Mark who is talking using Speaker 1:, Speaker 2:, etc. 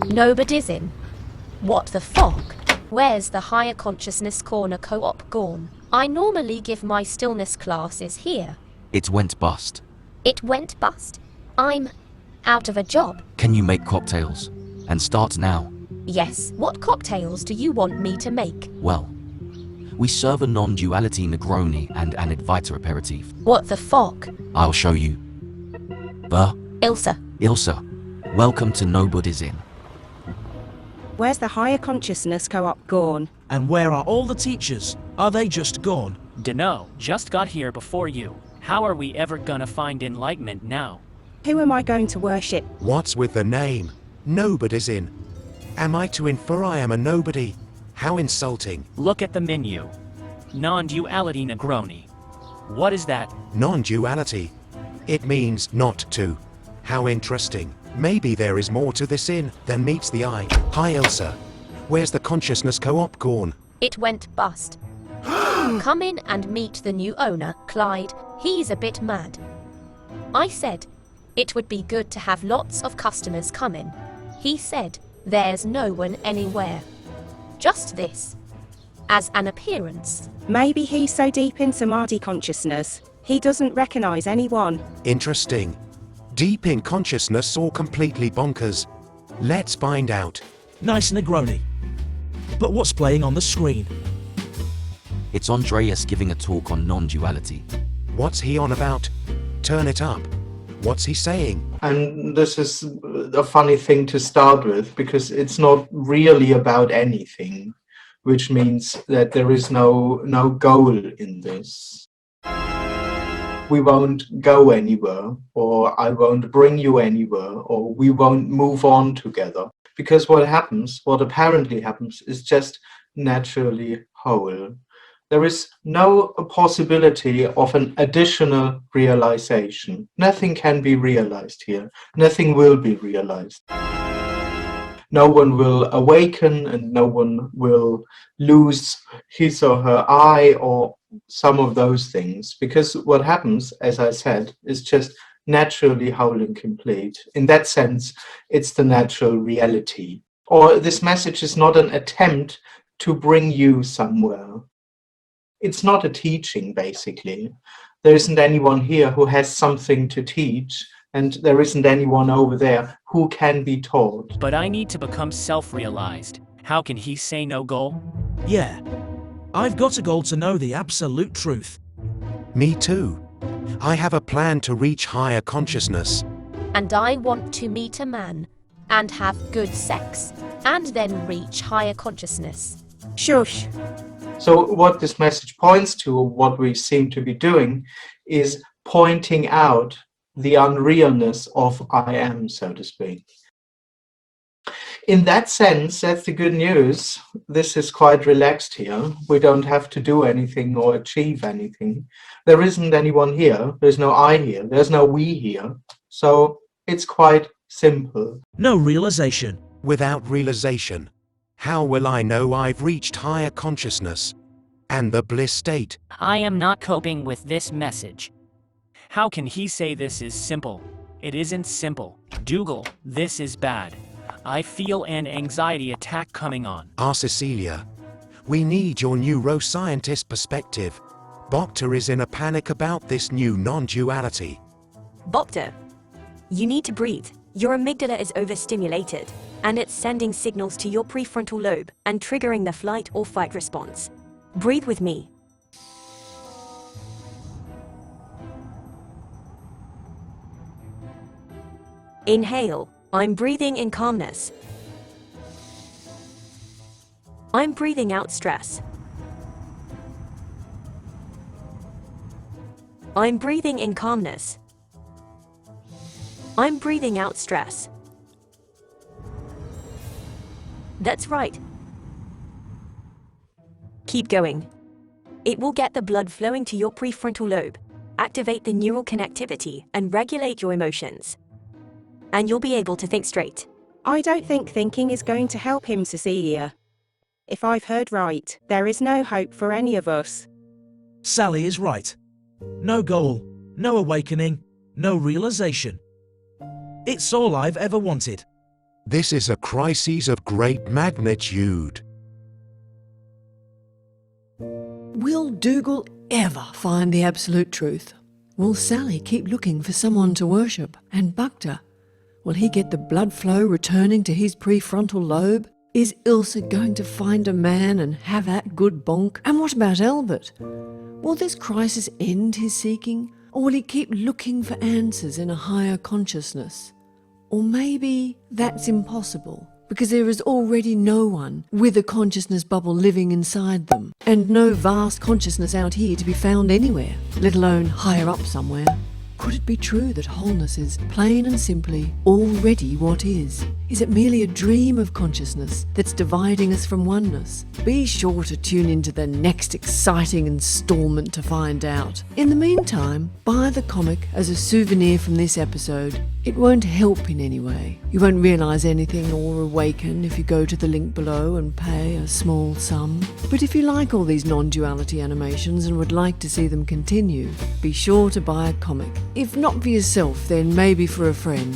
Speaker 1: Nobody's in. What the fuck? Where's the higher consciousness corner co-op gone? I normally give my stillness classes here.
Speaker 2: It went bust.
Speaker 1: It went bust. I'm out of a job.
Speaker 2: Can you make cocktails? And start now.
Speaker 1: Yes, what cocktails do you want me to make?
Speaker 2: Well, we serve a non-duality Negroni and an advaita aperitif.
Speaker 1: What the fuck?
Speaker 2: I'll show you.
Speaker 1: Ilsa.
Speaker 2: Welcome to Nobody's In.
Speaker 3: Where's the higher consciousness co-op gone?
Speaker 4: And where are all the teachers? Are they just gone?
Speaker 5: Dunno, just got here before you. How are we ever gonna find enlightenment now?
Speaker 3: Who am I going to worship?
Speaker 6: What's with the name? Nobody's in. Am I to infer I am a nobody? How insulting.
Speaker 5: Look at the menu. Non-Duality Negroni. What is that?
Speaker 6: Non-duality. It means not to. How interesting. Maybe there is more to this inn than meets the eye. Hi Elsa. Where's the consciousness co-op gone?
Speaker 1: It went bust. Come in and meet the new owner, Clyde. He's a bit mad. I said it would be good to have lots of customers come in. He said there's no one anywhere. Just this. As an appearance.
Speaker 3: Maybe he's so deep in samadhi consciousness, he doesn't recognize anyone.
Speaker 6: Interesting. Deep in consciousness or completely bonkers? Let's find out.
Speaker 4: Nice Negroni. But what's playing on the screen?
Speaker 2: It's Andreas giving a talk on non-duality.
Speaker 6: What's he on about? Turn it up. What's he saying?
Speaker 7: And this is a funny thing to start with, because it's not really about anything, which means that there is no goal in this. We won't go anywhere, or I won't bring you anywhere, or we won't move on together. Because what apparently happens, is just naturally whole. There is no possibility of an additional realization. Nothing can be realized here. Nothing will be realized. No one will awaken, and no one will lose his or her eye or some of those things. Because what happens, as I said, is just naturally whole and complete. In that sense, it's the natural reality. Or this message is not an attempt to bring you somewhere. It's not a teaching, basically. There isn't anyone here who has something to teach, and there isn't anyone over there who can be taught.
Speaker 5: But I need to become self-realized. How can he say no goal?
Speaker 4: Yeah. I've got a goal to know the absolute truth.
Speaker 6: Me too. I have a plan to reach higher consciousness.
Speaker 1: And I want to meet a man and have good sex and then reach higher consciousness.
Speaker 3: Shush.
Speaker 7: So what this message points to, or what we seem to be doing, is pointing out the unrealness of I am, so to speak. In that sense, that's the good news. This is quite relaxed here. We don't have to do anything or achieve anything. There isn't anyone here. There's no I here. There's no we here. So it's quite simple.
Speaker 4: No realization.
Speaker 6: Without realization, how will I know I've reached higher consciousness and the bliss state?
Speaker 5: I am not coping with this message. How can he say this is simple? It isn't simple. Dougal, this is bad. I feel an anxiety attack coming on.
Speaker 6: Cecilia, we need your neuroscientist perspective. Bokta is in a panic about this new non-duality.
Speaker 8: Bokta, you need to breathe. Your amygdala is overstimulated, and it's sending signals to your prefrontal lobe and triggering the flight or fight response. Breathe with me. Inhale. I'm breathing in calmness. I'm breathing out stress. I'm breathing in calmness. I'm breathing out stress. That's right. Keep going. It will get the blood flowing to your prefrontal lobe, activate the neural connectivity, and regulate your emotions. And you'll be able to think straight.
Speaker 3: I don't think thinking is going to help him, Cecilia. If I've heard right, there is no hope for any of us.
Speaker 4: Sally is right. No goal, no awakening, No realization. It's all I've ever wanted.
Speaker 6: This is a crisis of great magnitude.
Speaker 9: Will Dougal ever find the absolute truth? Will Sally keep looking for someone to worship? And Bhakta, will he get the blood flow returning to his prefrontal lobe? Is Ilse going to find a man and have that good bonk? And what about Albert? Will this crisis end his seeking? Or will he keep looking for answers in a higher consciousness? Or maybe that's impossible, because there is already no one with a consciousness bubble living inside them, and no vast consciousness out here to be found anywhere, let alone higher up somewhere. Could it be true that wholeness is plain and simply already what is? Is it merely a dream of consciousness that's dividing us from oneness? Be sure to tune into the next exciting installment to find out. In the meantime, buy the comic as a souvenir from this episode. It won't help in any way. You won't realise anything or awaken if you go to the link below and pay a small sum. But if you like all these non-duality animations and would like to see them continue, be sure to buy a comic. If not for yourself, then maybe for a friend.